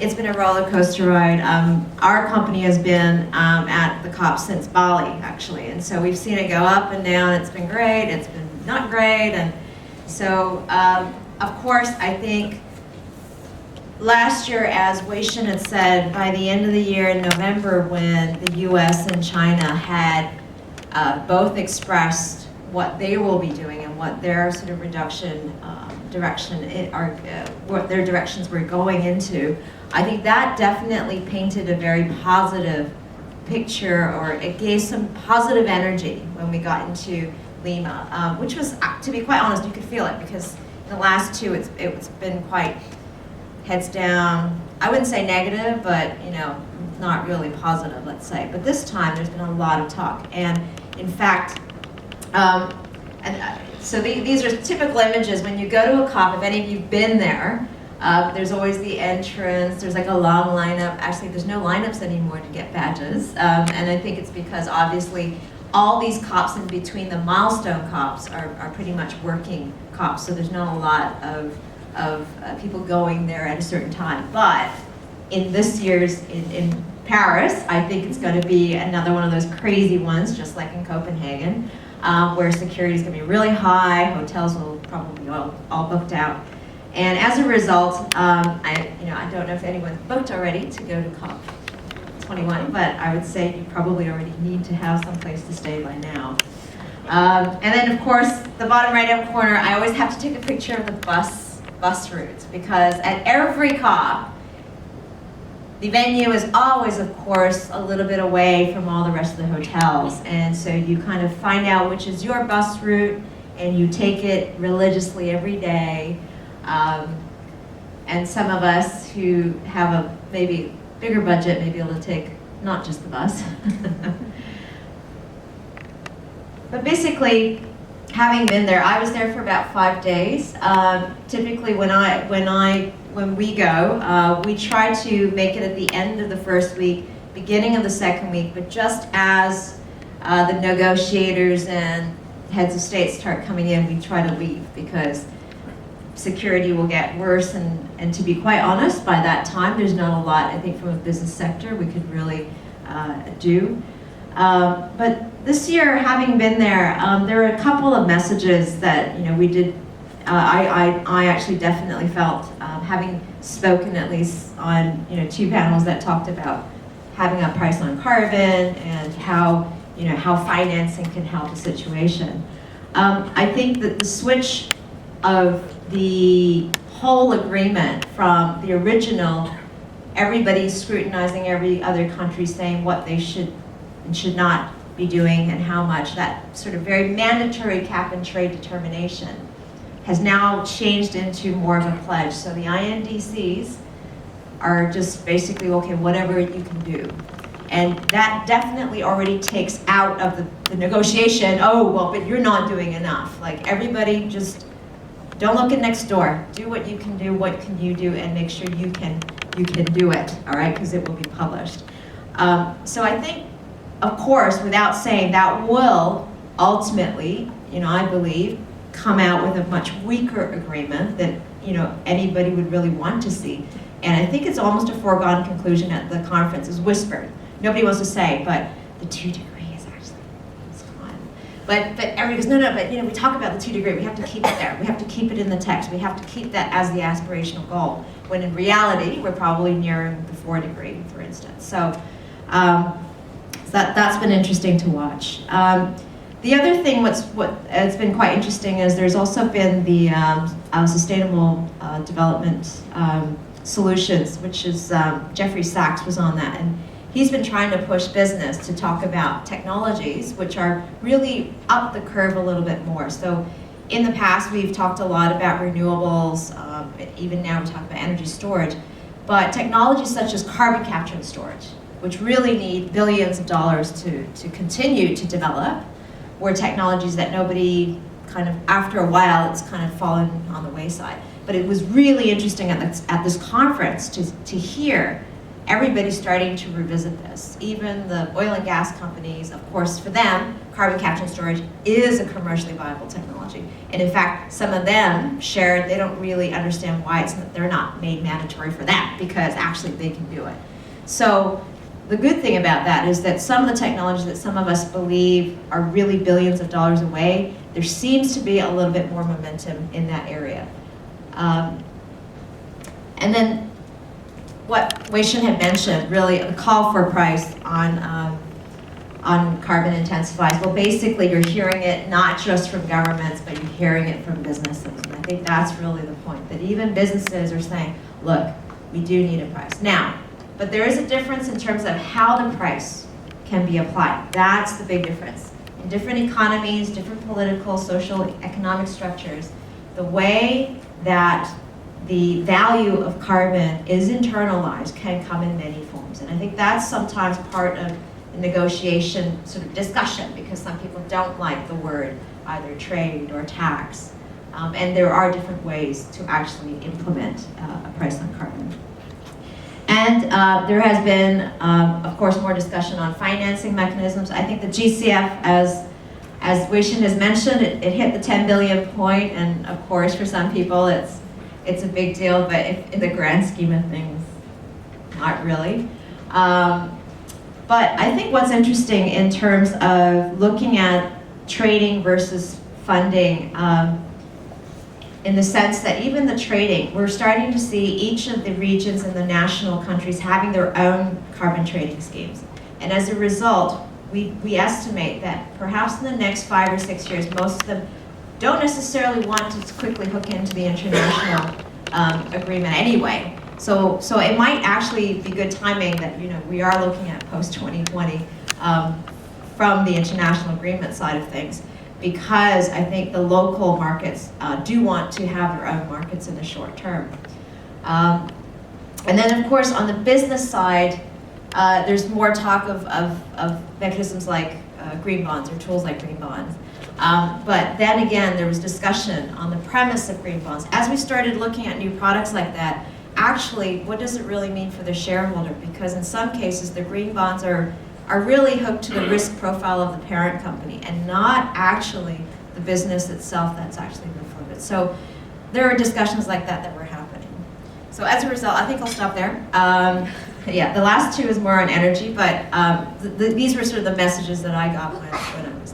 it's been a roller coaster ride. Our company has been at the COP since Bali, actually, and so we've seen it go up and down. It's been great, it's been not great, and so of course I think last year, as Wei-Shin had said, by the end of the year in November, when the U.S. and China had both expressed what they will be doing and what their sort of reduction what their directions were going into, I think that definitely painted a very positive picture, or it gave some positive energy when we got into Lima, which was, to be quite honest, you could feel it, because in the last two, it's been quite heads down. I wouldn't say negative, but not really positive, let's say. But this time, there's been a lot of talk, and in fact, so these are typical images. When you go to a COP, if any of you've been there, there's always the entrance, there's like a long lineup. Actually, there's no lineups anymore to get badges. And I think it's because obviously all these COPs in between the milestone COPs are pretty much working COPs, so there's not a lot of people going there at a certain time. But in this year's, in Paris, I think it's going to be another one of those crazy ones, just like in Copenhagen, where security is going to be really high, hotels will probably be all booked out. And as a result, I don't know if anyone's booked already to go to COP 21, but I would say you probably already need to have some place to stay by now. And then, of course, the bottom right-hand corner, I always have to take a picture of the bus routes, because at every COP, the venue is always, of course, a little bit away from all the rest of the hotels. And so you kind of find out which is your bus route, and you take it religiously every day. And some of us who have a maybe bigger budget may be able to take not just the bus. But basically, having been there, I was there for about 5 days. Typically, when we go, we try to make it at the end of the first week, beginning of the second week, but just as the negotiators and heads of state start coming in, we try to leave, because security will get worse, and to be quite honest, by that time, there's not a lot, I think, from a business sector we could really do. But this year, having been there, there were a couple of messages that we did. I actually definitely felt, having spoken at least on 2 panels that talked about having a price on carbon and how how financing can help a situation. I think that the switch of the whole agreement from the original, everybody scrutinizing every other country, saying what they should and should not be doing and how much, that sort of very mandatory cap and trade determination has now changed into more of a pledge. So the INDCs are just basically, okay, whatever you can do. And that definitely already takes out of the negotiation, oh, well, but you're not doing enough. Like, everybody just, don't look at next door. Do what you can do, what can you do, and make sure you can do it, all right, because it will be published. So I think, of course, without saying, that will ultimately, I believe, come out with a much weaker agreement that anybody would really want to see. And I think it's almost a foregone conclusion at the conference. It's whispered. Nobody wants to say, but the 2 degree is actually, it's gone. But everybody goes, no, but we talk about the 2 degree. We have to keep it there. We have to keep it in the text. We have to keep that as the aspirational goal. When in reality, we're probably nearing the 4 degree, for instance. So that's been interesting to watch. The other thing it's been quite interesting is there's also been the Sustainable Development Solutions, which is Jeffrey Sachs was on that, and he's been trying to push business to talk about technologies which are really up the curve a little bit more. So in the past, we've talked a lot about renewables, even now we talk about energy storage, but technologies such as carbon capture and storage, which really need billions of dollars to continue to develop, were technologies that nobody kind of, after a while, it's kind of fallen on the wayside. But it was really interesting at this conference to hear everybody's starting to revisit this. Even the oil and gas companies, of course, for them, carbon capture and storage is a commercially viable technology. And in fact, some of them share, they don't really understand why they're not made mandatory for that, because actually they can do it. So the good thing about that is that some of the technologies that some of us believe are really billions of dollars away, there seems to be a little bit more momentum in that area. And then what Wei Shen had mentioned, really the call for price on carbon intensifies. Well, basically you're hearing it not just from governments, but you're hearing it from businesses. And I think that's really the point, that even businesses are saying, look, we do need a price. Now, but there is a difference in terms of how the price can be applied. That's the big difference. In different economies, different political, social, economic structures, the way that the value of carbon is internalized can come in many forms. And I think that's sometimes part of the negotiation sort of discussion, because some people don't like the word either trade or tax. And there are different ways to actually implement a price on carbon. And there has been, of course, more discussion on financing mechanisms. I think the GCF, as Wei Shen has mentioned, it hit the 10 billion point, and of course, for some people, it's a big deal, but in the grand scheme of things, not really. But I think what's interesting in terms of looking at trading versus funding, in the sense that even the trading, we're starting to see each of the regions and the national countries having their own carbon trading schemes. And as a result, we estimate that perhaps in the next 5 or 6 years, most of them don't necessarily want to quickly hook into the international agreement anyway. So it might actually be good timing that we are looking at post-2020 from the international agreement side of things, because I think the local markets do want to have their own markets in the short term. And then of course on the business side, there's more talk of mechanisms like green bonds, or tools like green bonds. But then again, there was discussion on the premise of green bonds. As we started looking at new products like that, actually, what does it really mean for the shareholder? Because in some cases, the green bonds are really hooked to the risk profile of the parent company, and not actually the business itself that's actually reflected. So there are discussions like that were happening. So as a result, I think I'll stop there. Yeah, the last two is more on energy, but these were sort of the messages that I got when I was